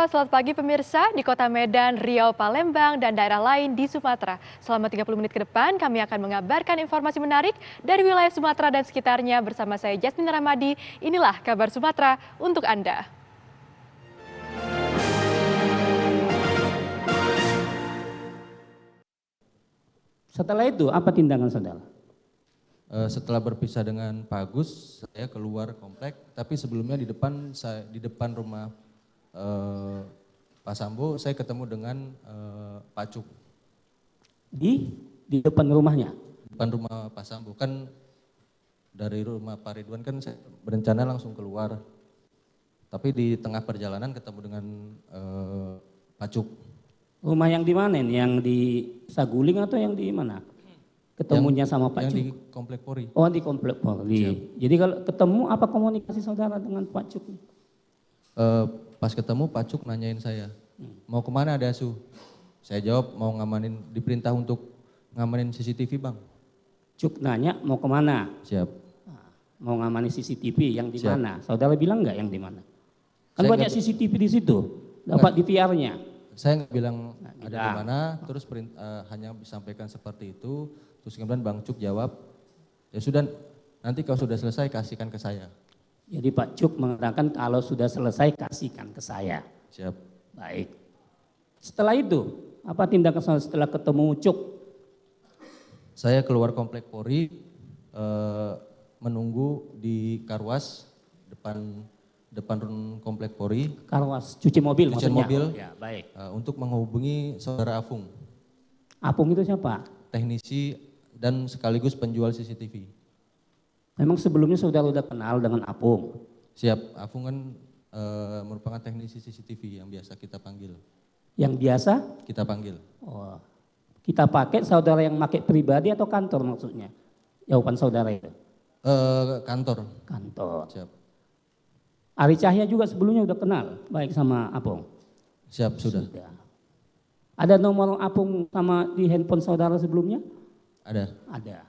Halo, selamat pagi pemirsa di Kota Medan, Riau, Palembang, dan daerah lain di Sumatera. Selama 30 menit ke depan, kami akan mengabarkan informasi menarik dari wilayah Sumatera dan sekitarnya bersama saya Jasmine Ramadi. Inilah kabar Sumatera untuk Anda. Setelah itu, apa tindakan saudara? Setelah berpisah dengan Pak Agus, saya keluar komplek, tapi sebelumnya di depan rumah Pak Sambo, saya ketemu dengan Pak Cuk. Di depan rumahnya? Depan rumah Pak Sambo, kan dari rumah Pak Ridwan kan saya berencana langsung keluar. Tapi di tengah perjalanan ketemu dengan Pak Cuk. Rumah yang di mana ini? Yang di Saguling atau yang di mana? Ketemunya sama Pak Cuk? Yang di Komplek Polri. Oh, di Komplek Polri. Siap. Jadi kalau ketemu, apa komunikasi saudara dengan Pak Cuk? Pas ketemu Pak Cuk nanyain saya, mau kemana Dasu? Saya jawab mau ngamanin, diperintah untuk ngamanin CCTV bang. Cuk nanya mau kemana? Siap. Mau ngamani CCTV yang di Siap. mana? Saudara bilang nggak yang di mana? Kan Saya banyak CCTV di situ, dapat di VR-nya. Saya nggak bilang ada di bilang. mana, terus hanya disampaikan seperti itu. Terus kemudian Bang Cuk jawab, ya sudah nanti kalau sudah selesai kasihkan ke saya. Jadi Pak Cuk mengatakan kalau sudah selesai kasihkan ke saya. Siap. Baik. Setelah itu, apa tindakan saudara setelah ketemu Cuk? Saya keluar Komplek Polri, menunggu di Karwas depan Komplek Polri. Karwas, cuci mobil Cucian maksudnya? mobil. Ya, baik. Untuk menghubungi saudara Afung. Apung itu siapa? Teknisi dan sekaligus penjual CCTV. Memang sebelumnya saudara sudah kenal dengan Apung? Siap, Afung kan merupakan teknisi CCTV yang biasa kita panggil. Yang biasa? Kita panggil. Oh, kita pakai saudara yang pakai pribadi atau kantor maksudnya? Jawaban saudara itu? Kantor. Kantor. Siap. Ari Cahya juga sebelumnya udah kenal baik sama Apung? Siap, sudah. Ada nomor Apung sama di handphone saudara sebelumnya? Ada. Ada.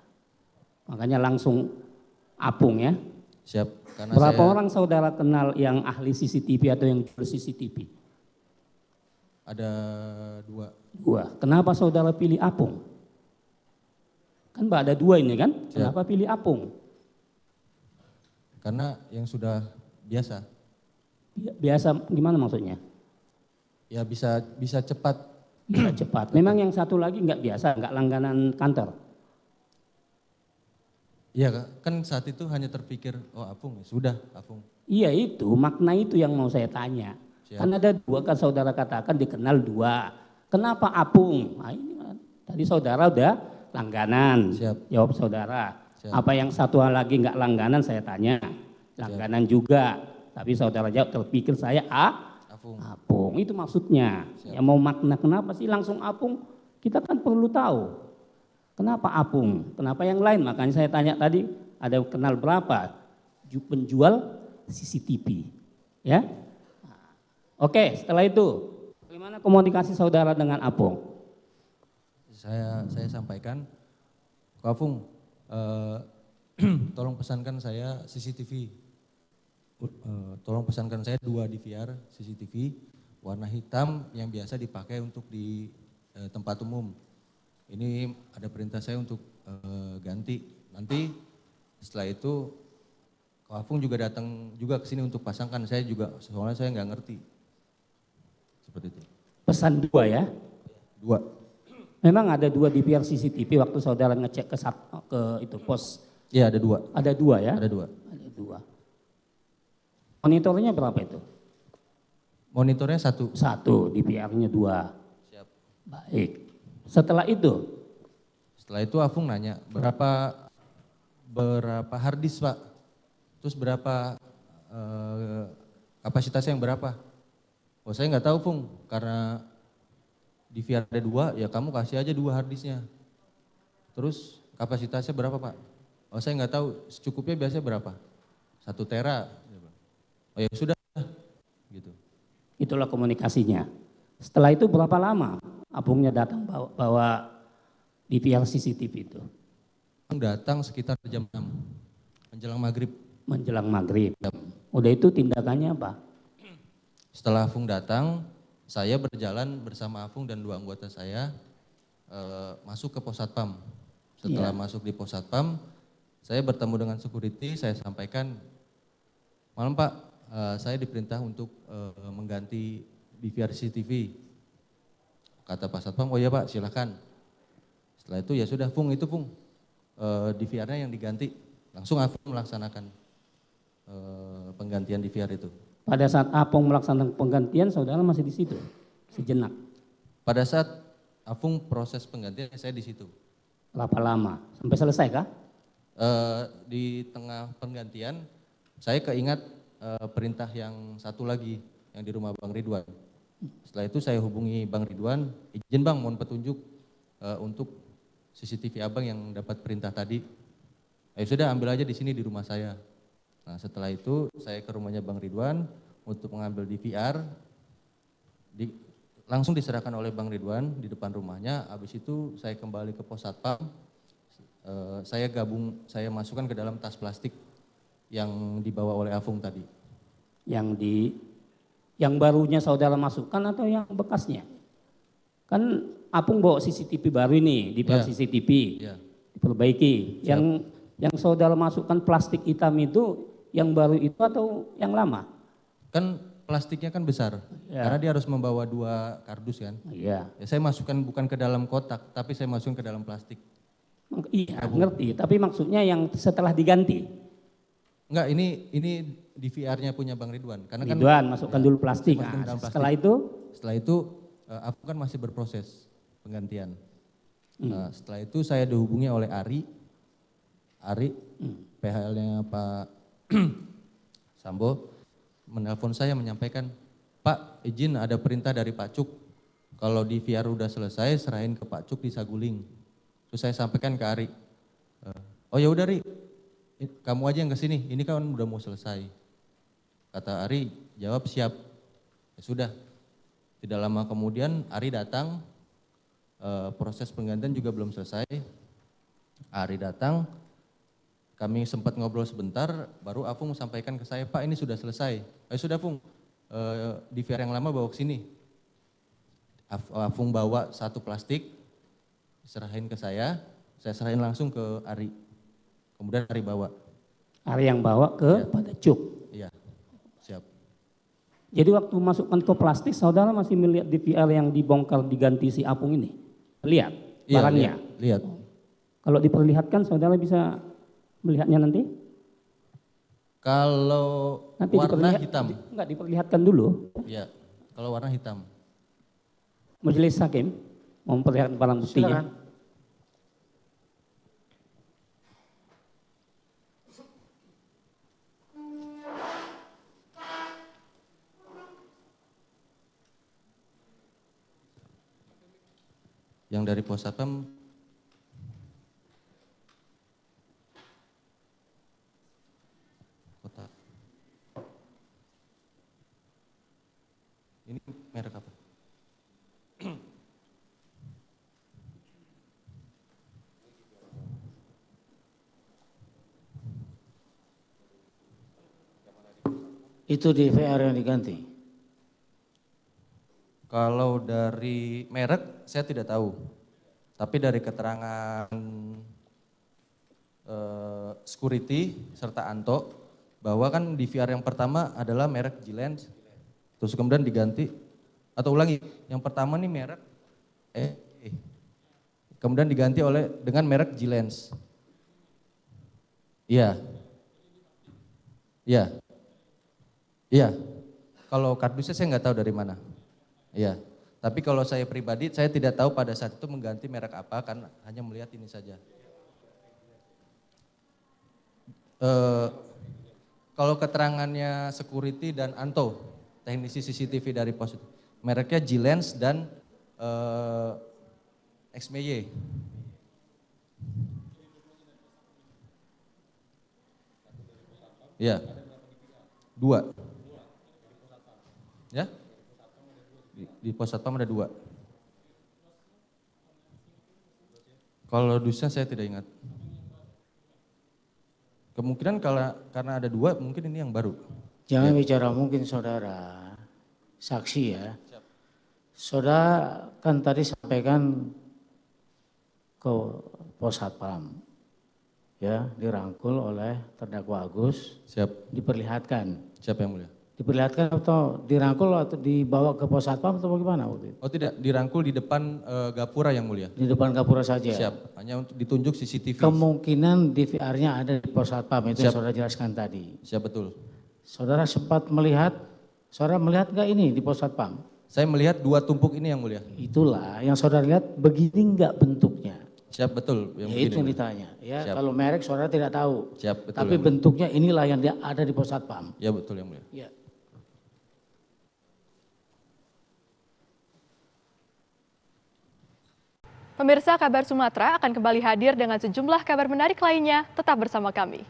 Makanya langsung Apung ya. Siap. Karena berapa orang saudara kenal yang ahli CCTV atau yang jual CCTV? Ada dua. Dua. Kenapa saudara pilih Apung? Kan Mbak ada dua ini kan? Siap. Kenapa pilih Apung? Karena yang sudah biasa. Biasa gimana maksudnya? Ya bisa cepat. Bisa cepat. Memang yang satu lagi nggak biasa, nggak langganan kantor. Iya kan saat itu hanya terpikir, oh Apung, ya sudah Apung. Iya itu, makna itu yang mau saya tanya. Siap. Kan ada dua, kan saudara katakan dikenal dua. Kenapa Apung? Nah, ini kan, tadi saudara udah langganan. Siap. Jawab saudara. Siap. Apa yang satu hal lagi nggak langganan saya tanya. Langganan juga. Tapi saudara jawab terpikir saya Apung. Apung. Itu maksudnya. Siap. Ya mau makna kenapa sih langsung Apung? Kita kan perlu tahu. Kenapa Apung? Kenapa yang lain? Makanya saya tanya tadi, ada kenal berapa penjual CCTV, ya? Oke, setelah itu, bagaimana komunikasi saudara dengan Apung? Saya sampaikan, Kak Apung, tolong pesankan saya CCTV. Tolong pesankan saya 2 DVR CCTV warna hitam yang biasa dipakai untuk di tempat umum. Ini ada perintah saya untuk ganti. Nanti setelah itu Kak Afung juga datang juga ke sini untuk pasangkan. Saya juga soalnya saya nggak ngerti. Seperti itu. Pesan 2 ya? 2. Memang ada 2 DVR CCTV waktu saudara ngecek ke itu pos? Iya ada 2. Ada 2 ya? Ada 2. Ada 2. Monitornya berapa itu? Monitornya 1. 1, DVR-nya 2. Siap. Baik. Setelah itu Afung nanya berapa harddisk Pak, terus berapa kapasitasnya yang berapa? Oh saya nggak tahu Fung, karena DVR ada 2, ya kamu kasih aja 2 harddisknya. Terus kapasitasnya berapa Pak? Oh saya nggak tahu, secukupnya biasanya berapa? 1 tera. Oh ya sudah, gitu. itulah komunikasinya. Setelah itu berapa lama Apungnya datang bawa DVR CCTV itu? Datang sekitar jam 6, menjelang maghrib. Menjelang maghrib. Udah itu tindakannya apa? Setelah Afung datang, saya berjalan bersama Afung dan 2 anggota saya masuk ke pos satpam. Setelah masuk di pos satpam, saya bertemu dengan security, saya sampaikan, "Malam Pak, saya diperintah untuk mengganti DVR CCTV." Kata Pak Satpam, "Oh iya Pak, silakan." Setelah itu ya sudah, Fung itu Fung, DVR-nya yang diganti. Langsung Afung melaksanakan penggantian DVR itu. Pada saat Apung melaksanakan penggantian, saudara masih di situ sejenak. Pada saat Afung proses penggantian, saya di situ. Berapa lama? Sampai selesai kah? Di tengah penggantian, saya keingat perintah yang satu lagi, yang di rumah Bang Ridwan. Setelah itu saya hubungi Bang Ridwan, "Izin Bang, mohon petunjuk untuk CCTV Abang yang dapat perintah tadi." "Ya sudah, ambil aja di sini di rumah saya." Nah, setelah itu saya ke rumahnya Bang Ridwan untuk mengambil DVR, langsung diserahkan oleh Bang Ridwan di depan rumahnya. Habis itu saya kembali ke pos satpam, saya masukkan ke dalam tas plastik yang dibawa oleh Afung tadi. Yang barunya saudara masukkan atau yang bekasnya? Kan Apung bawa CCTV baru ini, di Ya. CCTV, Ya. diperbaiki. Yang saudara masukkan plastik hitam itu, yang baru itu atau yang lama? Kan plastiknya kan besar, karena dia harus membawa 2 kardus kan. Iya. Ya, saya masukkan bukan ke dalam kotak, tapi saya masukkan ke dalam plastik. Iya, ngerti. Tapi maksudnya yang setelah diganti. Enggak, ini DVR-nya punya Bang Ridwan. Karena kan Ridwan masukkan dulu plastik. masukkan Nah, dalam plastik. setelah itu aku kan masih berproses penggantian. Nah, setelah itu saya dihubungi oleh Ari, PHL-nya Pak Sambo, menelpon saya menyampaikan, "Pak, izin ada perintah dari Pak Cuk. Kalau DVR udah selesai, serahin ke Pak Cuk di Saguling." Terus saya sampaikan ke Ari, "Oh ya udah Ri, kamu aja yang kesini, ini kan udah mau selesai." Kata Ari, jawab siap. Ya sudah, tidak lama kemudian Ari datang, proses penggantian juga belum selesai. Ari datang, kami sempat ngobrol sebentar, baru Afung sampaikan ke saya, "Pak, ini sudah selesai." "Sudah Fung, DVR yang lama bawa ke sini." Afung bawa 1 plastik, serahin ke saya serahin langsung ke Ari. Kemudian Ari bawa. Ari yang bawa ke pada Cuk. Iya, siap. Jadi waktu masukkan ke plastik, saudara masih melihat DVR yang dibongkar diganti si Apung ini? Lihat barangnya? Lihat. Kalau diperlihatkan, saudara bisa melihatnya nanti? Kalau Nanti warna hitam. Enggak, diperlihatkan dulu. Iya, kalau warna hitam. Majelis Hakim mau memperlihatkan barang buktinya. Silakan. Yang dari pos satpam kotak. Ini merek apa? Itu DVR yang diganti. Kalau dari merek saya tidak tahu. Tapi dari keterangan security serta Anto, bahwa kan DVR yang pertama adalah merek G-Lens, terus kemudian diganti, atau ulangi, yang pertama nih merek kemudian diganti dengan merek G-Lens. Iya. Iya. Iya. Kalau kardusnya saya nggak tahu dari mana. Iya. Tapi kalau saya pribadi, saya tidak tahu pada saat itu mengganti merek apa, karena hanya melihat ini saja. Kalau keterangannya security dan Anto, teknisi CCTV dari pos itu, mereknya G-Lens dan XMY. Iya. 2. Ya? Di pos satpam ada 2. Kalau dusnya saya tidak ingat. Kemungkinan karena ada 2, mungkin ini yang baru. Jangan bicara mungkin saudara. saksi ya. Saudara kan tadi sampaikan ke Pos Satpam, ya dirangkul oleh terdakwa Agus, Siap. diperlihatkan. Siapa yang mulia? Diperlihatkan atau dirangkul atau dibawa ke Pos Satpam atau bagaimana waktu itu? Oh tidak, dirangkul di depan gapura yang mulia. Di depan Gapura saja. Siap, hanya untuk ditunjuk CCTV. Kemungkinan DVR-nya ada di Pos Satpam, itu yang Siap. saudara jelaskan tadi. Siap, betul. Saudara sempat melihat, saudara melihat nggak ini di Pos Satpam? Saya melihat 2 tumpuk ini yang mulia. Itulah yang saudara lihat, begini nggak bentuknya? Siap, betul. Ya itu yang ditanya. Ya, Siap. kalau merek saudara tidak tahu. Siap, betul. Tapi yang mulia. bentuknya inilah yang dia ada di Pos Satpam. Ya betul yang mulia. Ya. Pemirsa, Kabar Sumatera akan kembali hadir dengan sejumlah kabar menarik lainnya. Tetap bersama kami.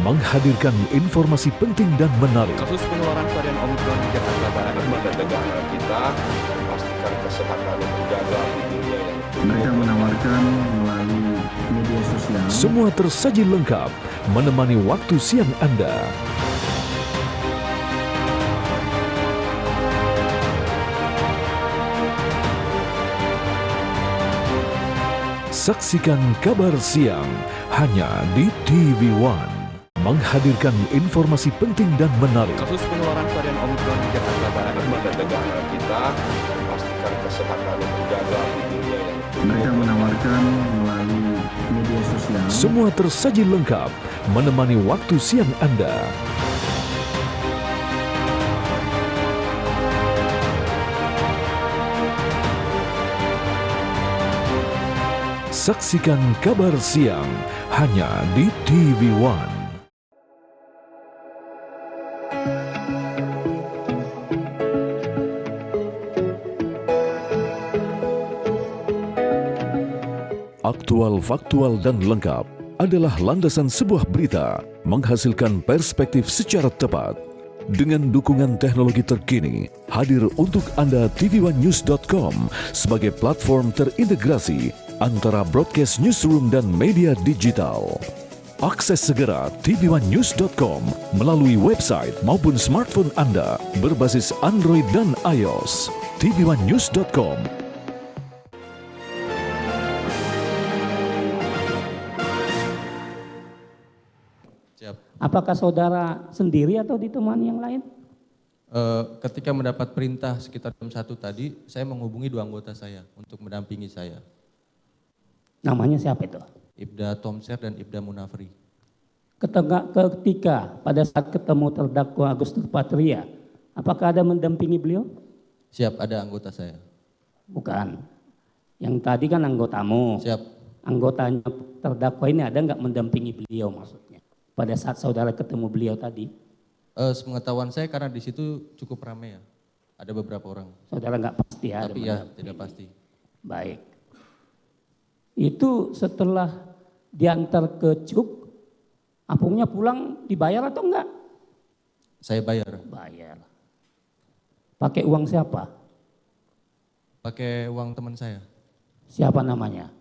Menghadirkan informasi penting dan menarik. Kasus penularan varian Omikron di Jakarta Barat. Lembaga negara kita memastikan kesehatan dan menjaga dunia yang mereka menawarkan melalui media sosial. Semua tersaji lengkap menemani waktu siang Anda. Saksikan Kabar Siang hanya di TV One. Menghadirkan informasi penting dan menarik. Kasus penularan varian Omikron di Jakarta Barat. Lembaga negara kita memastikan kesehatan dan menjaga dunia yang Mereka menawarkan melalui media sosial. Semua tersaji lengkap menemani waktu siang Anda. Saksikan Kabar Siang hanya di TV One. Aktual, faktual, dan lengkap adalah landasan sebuah berita menghasilkan perspektif secara tepat. Dengan dukungan teknologi terkini, hadir untuk Anda tvOneNews.com sebagai platform terintegrasi antara broadcast newsroom dan media digital. Akses segera tvOneNews.com melalui website maupun smartphone Anda berbasis Android dan iOS. tvOneNews.com. Apakah saudara sendiri atau ditemani yang lain? Ketika mendapat perintah sekitar jam 1 tadi, saya menghubungi 2 anggota saya untuk mendampingi saya. Namanya siapa itu? Ibda Tomser dan Ibda Munafri. Ketika pada saat ketemu terdakwa Agus Nurpatria, apakah ada mendampingi beliau? Siap, ada anggota saya. Bukan. Yang tadi kan anggotamu. Siap. Anggotanya terdakwa ini ada nggak mendampingi beliau maksudnya? Pada saat saudara ketemu beliau tadi? Sepengetahuan saya karena di situ cukup ramai ya. Ada beberapa orang. Saudara nggak pasti ya? Tapi ya tidak pasti. Baik. Itu setelah diantar ke Cuk, apungnya pulang dibayar atau enggak? Saya bayar. Bayar. Pakai uang siapa? Pakai uang teman saya. Siapa namanya?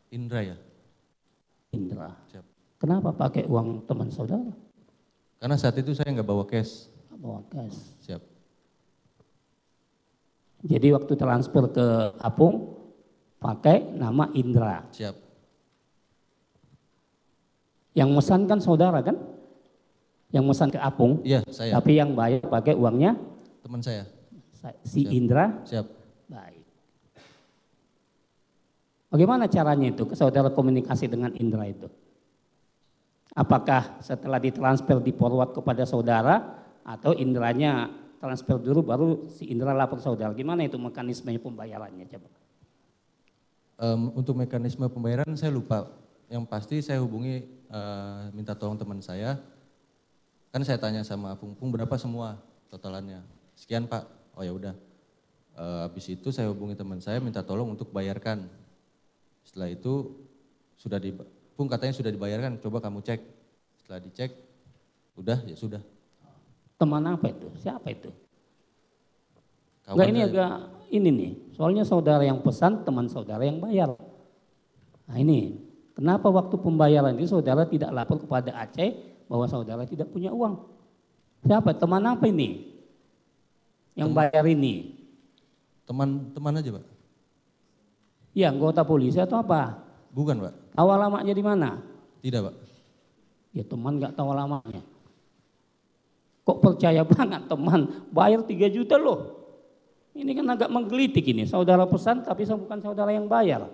Indra ya. Indra. Siap. Kenapa pakai uang teman saudara? Karena saat itu saya nggak bawa cash. Nggak bawa cash. Siap. Jadi waktu transfer ke Apung pakai nama Indra. Siap. Yang mesan kan saudara kan? Yang mesan ke Apung, Iya, saya. tapi yang bayar pakai uangnya Teman saya. si Siap. Indra. Siap. Baik. Bagaimana caranya itu saudara komunikasi dengan Indra itu? Apakah setelah ditransfer di forward kepada saudara atau Indranya transfer dulu baru si Indra lapor saudara? Gimana itu mekanismenya pembayarannya coba? Untuk mekanisme pembayaran saya lupa. Yang pasti saya hubungi minta tolong teman saya. Kan saya tanya sama Pung berapa semua totalannya? Sekian Pak. Oh ya udah. Habis itu saya hubungi teman saya minta tolong untuk bayarkan. Setelah itu Pung katanya sudah dibayarkan, coba kamu cek. Setelah dicek, udah ya sudah. Teman apa itu? Siapa itu? Kawan Enggak, ini saya. agak ini nih. Soalnya saudara yang pesan, teman saudara yang bayar. Nah ini, kenapa waktu pembayaran itu saudara tidak lapor kepada Aceh bahwa saudara tidak punya uang? Siapa? Teman apa ini? Yang bayar ini? Teman aja Pak? Ya, anggota polisi atau apa? Bukan Pak? Tahu alamatnya di mana? Tidak Pak? Ya teman nggak tahu alamatnya. Kok percaya banget teman? Bayar 3 juta loh. Ini kan agak menggelitik ini. Saudara pesan tapi bukan saudara yang bayar.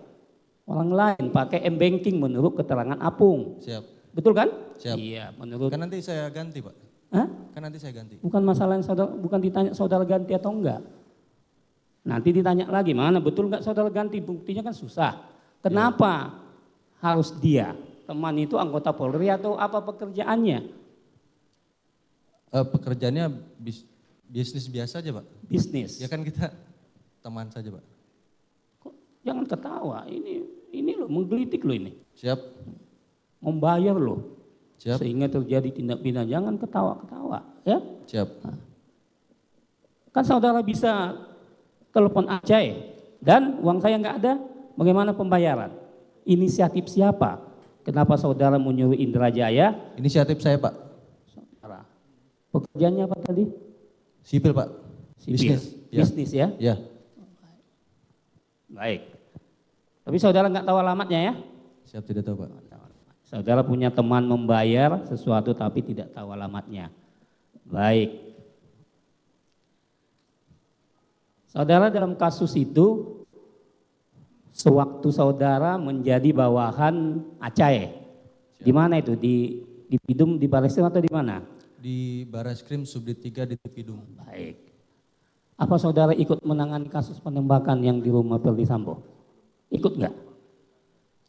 Orang lain pakai m-banking menurut keterangan Apung. Siap. Betul kan? Siap. Iya, menurut. Kan nanti saya ganti Pak. Hah? Kan nanti saya ganti. Bukan masalah yang saudara, bukan ditanya saudara ganti atau enggak. Nanti ditanya lagi, mana betul enggak saudara ganti? Buktinya kan susah. Kenapa harus dia? Teman itu anggota Polri atau apa pekerjaannya? Pekerjaannya bisnis biasa aja Pak. Bisnis. Ya kan kita teman saja Pak. Kok jangan ketawa, ini loh menggelitik loh ini. Siap. Membayar loh. Siap. Sehingga terjadi tindak pidana, jangan ketawa-ketawa ya. Siap. Kan saudara bisa telepon Aceh dan uang saya nggak ada, bagaimana pembayaran? Inisiatif siapa? Kenapa saudara menyuruh Indra Jaya? Inisiatif saya Pak. Saudara. Pekerjaannya apa tadi? Sipil Pak. Sipil. Bisnis. Ya. Bisnis ya? Ya. Baik. Tapi saudara nggak tahu alamatnya ya? Siap, tidak tahu Pak. Saudara punya teman membayar sesuatu tapi tidak tahu alamatnya. Baik. Saudara dalam kasus itu, sewaktu saudara menjadi bawahan Aceh, di mana itu? Di Pidum, di Barreskrim atau di mana? Di Barreskrim Subdit 3 di Pidum. Baik. Apa saudara ikut menangani kasus penembakan yang di rumah Verdi Sambo? Ikut nggak?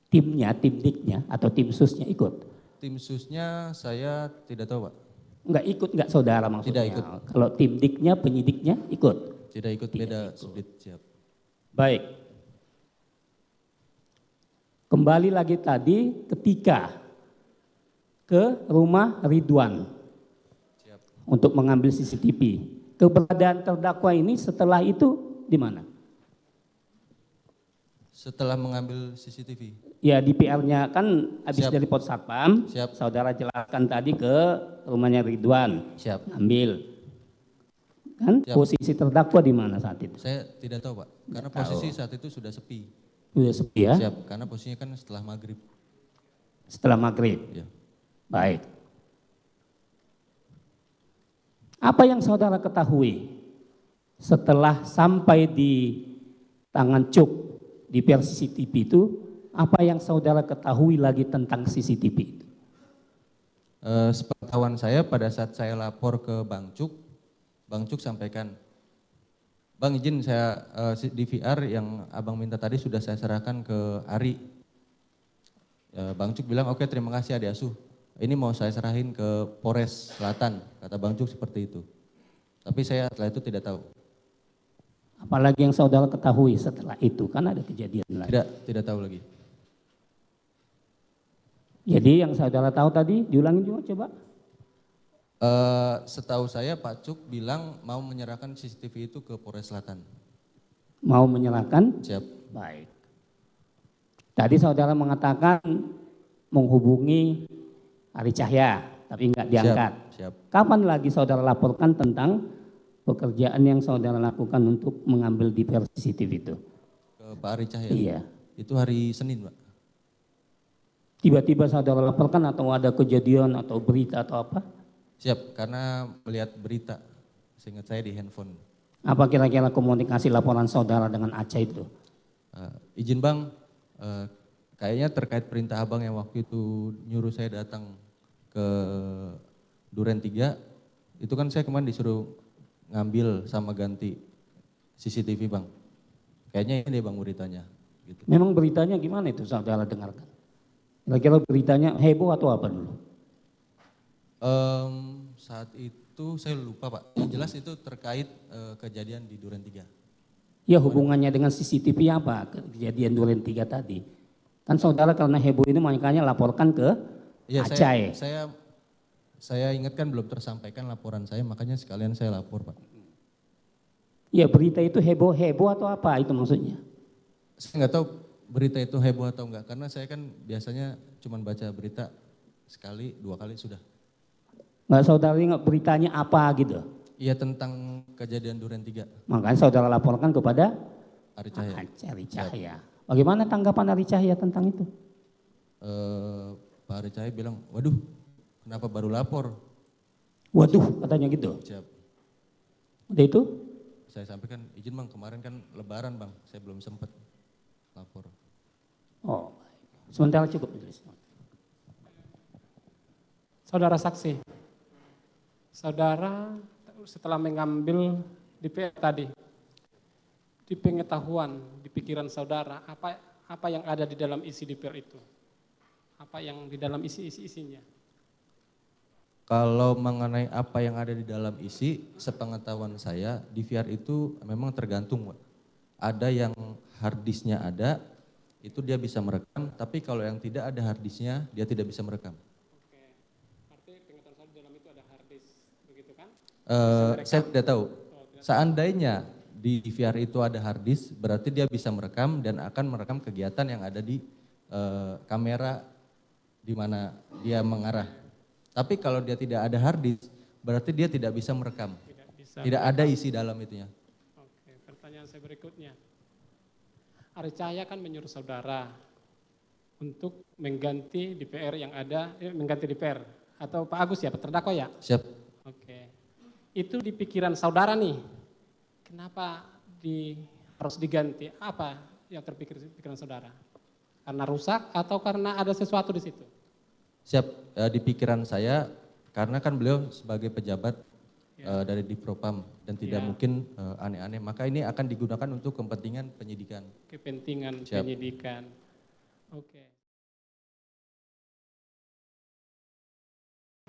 Timnya, tim diknya atau tim susnya ikut? Tim susnya saya tidak tahu Pak. Nggak ikut nggak saudara maksudnya? Tidak ikut. Kalau tim diknya, penyidiknya ikut? Tidak ikut, Tidak beda ikut. Subdit. Siap. Baik. Kembali lagi tadi ketika ke rumah Ridwan Siap. untuk mengambil CCTV. Keberadaan terdakwa ini setelah itu di mana? Setelah mengambil CCTV. Ya di PR-nya kan habis Siap. dari Pos Satpam, Siap. saudara jelaskan tadi ke rumahnya Ridwan, Siap. ambil. Kan Siap. posisi terdakwa di mana saat itu? Saya tidak tahu Pak. Karena Tidak posisi tahu. saat itu sudah sepi. Sudah sepi ya? Siap. Karena posisinya kan setelah maghrib. Setelah maghrib. Ya. Baik. Apa yang saudara ketahui setelah sampai di tangan Cuk di PR CCTV itu, apa yang saudara ketahui lagi tentang CCTV itu? Sepengetahuan saya pada saat saya lapor ke Bang Cuk sampaikan, Bang izin saya DVR yang abang minta tadi sudah saya serahkan ke Ari. Bang Cuk bilang oke terima kasih Adi Asuh. Ini mau saya serahin ke Polres Selatan, kata Bang Cuk seperti itu. Tapi saya setelah itu tidak tahu. Apalagi yang saudara ketahui setelah itu, kan ada kejadian lagi. Tidak tahu lagi. Jadi yang saudara tahu tadi, diulangin juga coba. Setahu saya Pak Cuk bilang mau menyerahkan CCTV itu ke Polres Selatan. Mau menyerahkan? Siap. Baik. Tadi saudara mengatakan menghubungi Ari Cahya, tapi enggak diangkat. Siap. Kapan lagi saudara laporkan tentang pekerjaan yang saudara lakukan untuk mengambil DVR CCTV itu? Ke Pak Ari Cahya. Iya. Itu hari Senin Pak. Tiba-tiba saudara laporkan atau ada kejadian atau berita atau apa? Siap, karena melihat berita, seingat saya di handphone. Apa kira-kira komunikasi laporan saudara dengan Aceh itu? Izin Bang, kayaknya terkait perintah Abang yang waktu itu nyuruh saya datang ke Duren 3, itu kan saya kemarin disuruh ngambil sama ganti CCTV Bang. Kayaknya ini Bang beritanya. Gitu. Memang beritanya gimana itu saudara dengarkan? Kira-kira beritanya heboh atau apa dulu? Saat itu saya lupa Pak, yang jelas itu terkait kejadian di Duren 3. Ya hubungannya dengan CCTV apa kejadian Duren 3 tadi? Kan saudara karena heboh ini makanya laporkan ke Aceh. Saya ingatkan belum tersampaikan laporan saya, makanya sekalian saya lapor Pak. Ya berita itu heboh atau apa itu maksudnya? Saya nggak tahu berita itu heboh atau enggak, karena saya kan biasanya cuma baca berita sekali, 2 kali sudah. Nggak saudara ingat beritanya apa gitu? Iya tentang kejadian Duren 3. Makanya saudara laporkan kepada Ari Cahya. Ari Cahya. Bagaimana tanggapan Ari Cahya tentang itu? Pak Ari Cahya bilang, waduh kenapa baru lapor? Waduh katanya gitu. Siap. Udah itu? Saya sampaikan, izin Bang kemarin kan lebaran Bang, saya belum sempat lapor. Oh, sementara cukup. Saudara saksi, saudara setelah mengambil DPR tadi, di pengetahuan, di pikiran saudara, apa yang ada di dalam isi DPR itu? Apa yang di dalam isinya? Kalau mengenai apa yang ada di dalam isi, sepengetahuan saya, DVR itu memang tergantung. Ada yang harddisknya ada, itu dia bisa merekam, tapi kalau yang tidak ada harddisknya, dia tidak bisa merekam. Oke, artinya pengetahuan saya di dalam itu ada harddisk, begitu kan? Saya tidak tahu. Seandainya di DVR itu ada harddisk, berarti dia bisa merekam dan akan merekam kegiatan yang ada di kamera di mana dia mengarah. Tapi kalau dia tidak ada harddisk, berarti dia tidak bisa merekam. Tidak ada isi dalam itunya. Oke, pertanyaan saya berikutnya. Ari Cahya kan menyuruh saudara untuk mengganti DPR yang ada, mengganti DPR. Atau Pak Agus ya, terdakwa ya? Siap. Oke. Itu di pikiran saudara nih, kenapa harus diganti? Apa yang terpikir di pikiran saudara? Karena rusak atau karena ada sesuatu di situ? Siap, di pikiran saya, karena kan beliau sebagai pejabat dari Divpropam dan tidak mungkin aneh-aneh, maka ini akan digunakan untuk kepentingan penyidikan. Kepentingan Siap. penyidikan. Oke.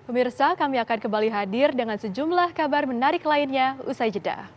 Pemirsa, kami akan kembali hadir dengan sejumlah kabar menarik lainnya usai jeda.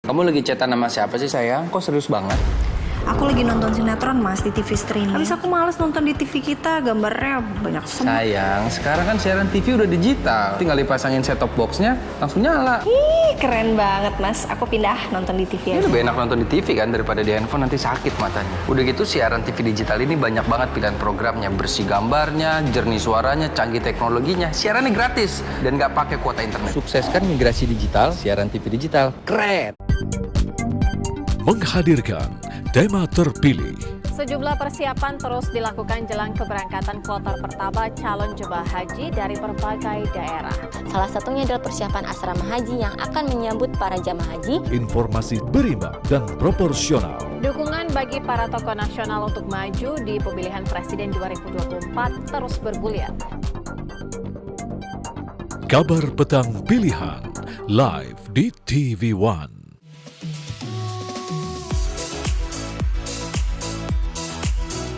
Kamu lagi chatan sama siapa sih sayang? Kok serius banget? Aku lagi nonton sinetron mas di TV streaming. Habis aku males nonton di TV kita, gambarnya banyak semut. Sayang, sekarang kan siaran TV udah digital. Tinggal dipasangin set-top box-nya, langsung nyala. Ih, keren banget mas. Aku pindah nonton di TV Ini aja. lebih enak nonton di TV kan daripada di handphone, nanti sakit matanya. Udah gitu siaran TV digital ini banyak banget pilihan programnya. Bersih gambarnya, jernih suaranya, canggih teknologinya. Siarannya gratis dan nggak pakai kuota internet. Sukseskan migrasi digital, siaran TV digital. Keren! Menghadirkan tema terpilih Sejumlah persiapan terus dilakukan jelang keberangkatan kloter pertama calon jemaah haji dari berbagai daerah. Salah satunya adalah persiapan asrama haji yang akan menyambut para jamaah haji. Informasi berimbang dan proporsional. Dukungan bagi para tokoh nasional untuk maju di pemilihan presiden 2024 terus bergulir. Kabar Petang Pilihan, live di TV One.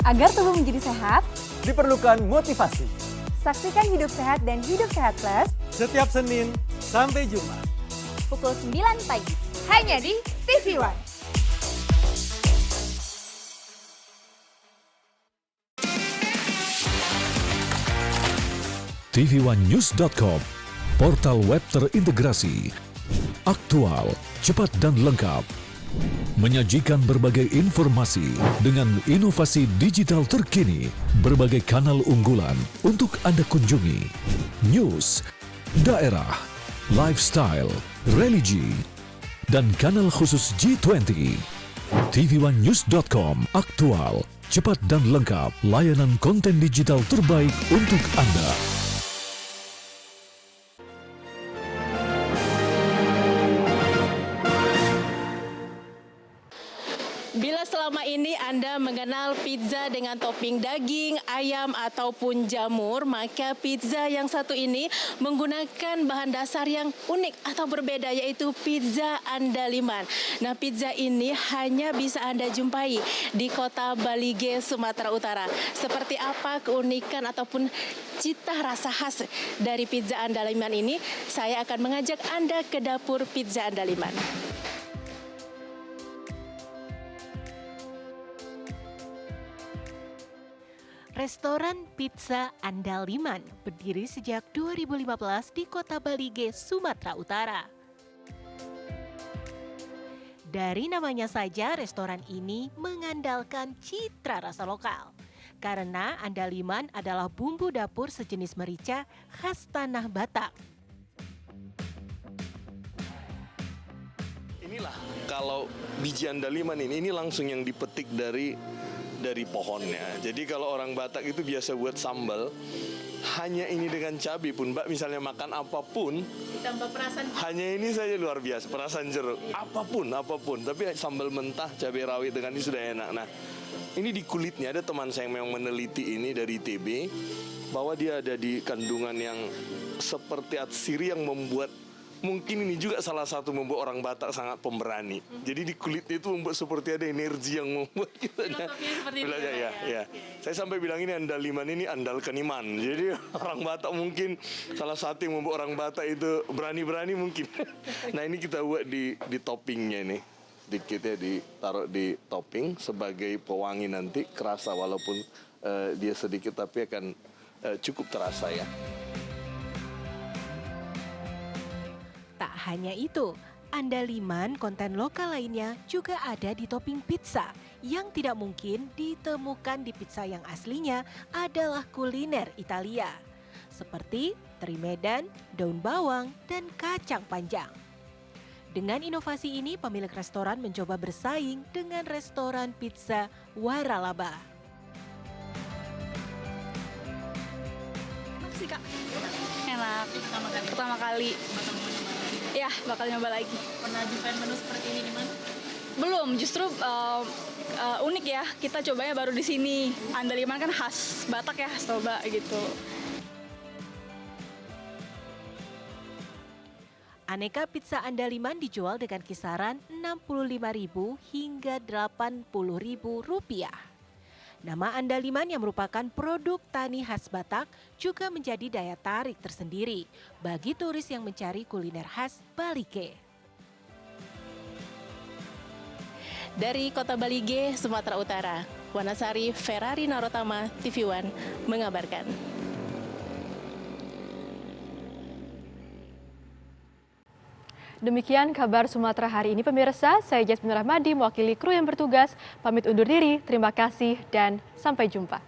Agar tubuh menjadi sehat, diperlukan motivasi. Saksikan Hidup Sehat dan Hidup Sehat Plus Setiap Senin sampai Jumat. pukul 9 pagi. Hanya di TV One. tvOneNews.com, portal web terintegrasi, aktual, cepat dan lengkap. Menyajikan berbagai informasi dengan inovasi digital terkini, berbagai kanal unggulan untuk Anda kunjungi. News, daerah, lifestyle, religi, dan kanal khusus G20. tvOneNews.com, aktual, cepat dan lengkap, layanan konten digital terbaik untuk Anda. Bila selama ini Anda mengenal pizza dengan topping daging, ayam, ataupun jamur, maka pizza yang satu ini menggunakan bahan dasar yang unik atau berbeda, yaitu pizza andaliman. Nah, pizza ini hanya bisa Anda jumpai di kota Balige, Sumatera Utara. Seperti apa keunikan ataupun cita rasa khas dari pizza andaliman ini? Saya akan mengajak Anda ke dapur pizza andaliman. Restoran Pizza Andaliman berdiri sejak 2015 di kota Balige, Sumatera Utara. Dari namanya saja, restoran ini mengandalkan citra rasa lokal. Karena andaliman adalah bumbu dapur sejenis merica khas tanah Batak. Inilah kalau biji andaliman ini langsung yang dipetik dari pohonnya. Jadi kalau orang Batak itu biasa buat sambal, hanya ini dengan cabai pun, Mbak misalnya makan apapun, ditambah perasan, hanya ini saja luar biasa, perasan jeruk, apapun. Tapi sambal mentah, cabai rawit dengan ini sudah enak. Nah, ini di kulitnya, ada teman saya yang memang meneliti ini dari TB, bahwa dia ada di kandungan yang seperti atsiri yang membuat, mungkin ini juga salah satu membuat orang Batak sangat pemberani. Jadi di kulitnya itu membuat seperti ada energi yang membuat kita ya. Saya sampai bilang ini andaliman ini andalkan iman. Jadi orang Batak mungkin salah satu yang membuat orang Batak itu berani-berani mungkin. Nah, ini kita buat di toppingnya ini. Dikit ya, ditaruh di topping sebagai pewangi, nanti kerasa walaupun dia sedikit tapi akan cukup terasa ya. Tak hanya itu, andaliman konten lokal lainnya juga ada di topping pizza yang tidak mungkin ditemukan di pizza yang aslinya adalah kuliner Italia. Seperti teri Medan, daun bawang, dan kacang panjang. Dengan inovasi ini, pemilik restoran mencoba bersaing dengan restoran pizza Waralaba. Sih Kak, enak. Pertama kali. Ya, bakal nyoba lagi. Pernah nyobain menu seperti ini di mana? Belum, justru unik ya. Kita cobanya baru di sini. Andaliman kan khas Batak ya, khas Toba gitu. Aneka pizza andaliman dijual dengan kisaran Rp65.000 hingga Rp80.000. Nama andaliman yang merupakan produk tani khas Batak juga menjadi daya tarik tersendiri bagi turis yang mencari kuliner khas Balige. Dari kota Balige, Sumatera Utara, Wanasari Ferrari Narotama, TV One mengabarkan. Demikian kabar Sumatera hari ini pemirsa, saya Jasmine Rahmadi mewakili kru yang bertugas, pamit undur diri, terima kasih dan sampai jumpa.